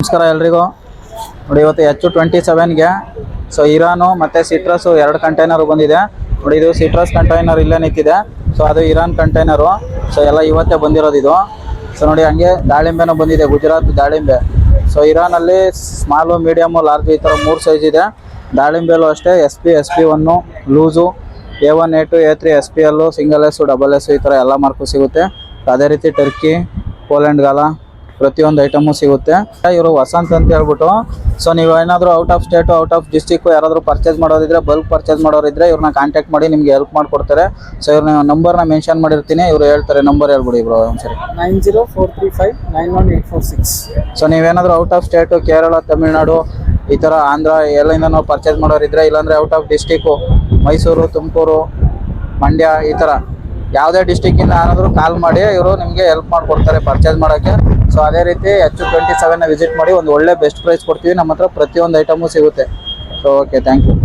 ನಮಸ್ಕಾರ ಎಲ್ರಿಗೂ. ನೋಡಿ ಇವತ್ತು H27ಗೆ ಸೊ ಇರಾನು ಮತ್ತು ಸಿಟ್ರಸ್ಸು 2 ಕಂಟೈನರ್ ಬಂದಿದೆ. ನೋಡಿ ಇದು ಸಿಟ್ರಸ್ ಕಂಟೈನರ್ ಇಲ್ಲೇ ನಿಂತಿದೆ. ಸೊ ಅದು ಇರಾನ್ ಕಂಟೈನರು. ಸೊ ಎಲ್ಲ ಇವತ್ತೇ ಬಂದಿರೋದು ಇದು. ಸೊ ನೋಡಿ ಹಂಗೆ ದಾಳಿಂಬೆನೂ ಬಂದಿದೆ, ಗುಜರಾತ್ ದಾಳಿಂಬೆ. ಸೊ ಇರಾನಲ್ಲಿ ಸ್ಮಾಲು, ಮೀಡಿಯಮು, ಲಾರ್ಜು ಈ ಥರ 3 ಸೈಜ್ ಇದೆ. ದಾಳಿಂಬೆಲೂ ಅಷ್ಟೇ SP1 loose, A1 A2 A3 SPL, single S, double S ಈ ಥರ ಎಲ್ಲ ಮಾರ್ಕು ಸಿಗುತ್ತೆ. ಅದೇ ರೀತಿ ಟರ್ಕಿ, ಪೋಲೆಂಡ್ ಗಾಲ ಪ್ರತಿಯೊಂದು ಐಟಮು ಸಿಗುತ್ತೆ. ಇವರು ವಸಂತ್ ಅಂತ ಹೇಳ್ಬಿಟ್ಟು, ಸೊ ನೀವು ಏನಾದರೂ out of state, out of district ಯಾರಾದರೂ ಪರ್ಚೇಸ್ ಮಾಡೋರಿದ್ರೆ, ಬಲ್ಕ್ ಪರ್ಚೇಸ್ ಮಾಡೋರಿದ್ರೆ ಇವ್ರನ್ನ ಕಾಂಟ್ಯಾಕ್ಟ್ ಮಾಡಿ ನಿಮಗೆ ಹೆಲ್ಪ್ ಮಾಡಿಕೊಡ್ತಾರೆ. ಸೊ ಇವ್ರನ್ನ ನಂಬರ್ನ ಮೆನ್ಷನ್ ಮಾಡಿರ್ತೀನಿ, ಇವರು ಹೇಳ್ತಾರೆ. ನಂಬರ್ ಹೇಳ್ಬಿಡಿ ಬ್ರೋ ಒಂದ್ಸರಿ. 9043599846. ಸೊ ನೀವೇನಾದರೂ out of state, Kerala, Tamil Nadu ಈ ಥರ ಆಂಧ್ರ ಎಲ್ಲಿಂದ ನಾವು ಪರ್ಚೇಸ್ ಮಾಡೋರಿದ್ರೆ, ಇಲ್ಲಾಂದರೆ out of district Mysuru, Tumakuru, Mandya ಈ ಥರ ಯಾವುದೇ ಡಿಸ್ಟಿಕ್ಕಿಂದ ಏನಾದರೂ ಕಾಲ್ ಮಾಡಿ ಇವರು ನಿಮಗೆ ಹೆಲ್ಪ್ ಮಾಡಿಕೊಡ್ತಾರೆ ಪರ್ಚೇಸ್ ಮಾಡೋಕ್ಕೆ. ಸೊ ಅದೇ ರೀತಿ H27ನ ವಿಸಿಟ್ ಮಾಡಿ, ಒಂದು ಒಳ್ಳೆ ಬೆಸ್ಟ್ ಪ್ರೈಸ್ ಕೊಡ್ತೀವಿ. ನಮ್ಮ ಹತ್ರ ಪ್ರತಿಯೊಂದು ಐಟಮು ಸಿಗುತ್ತೆ. So okay, thank you.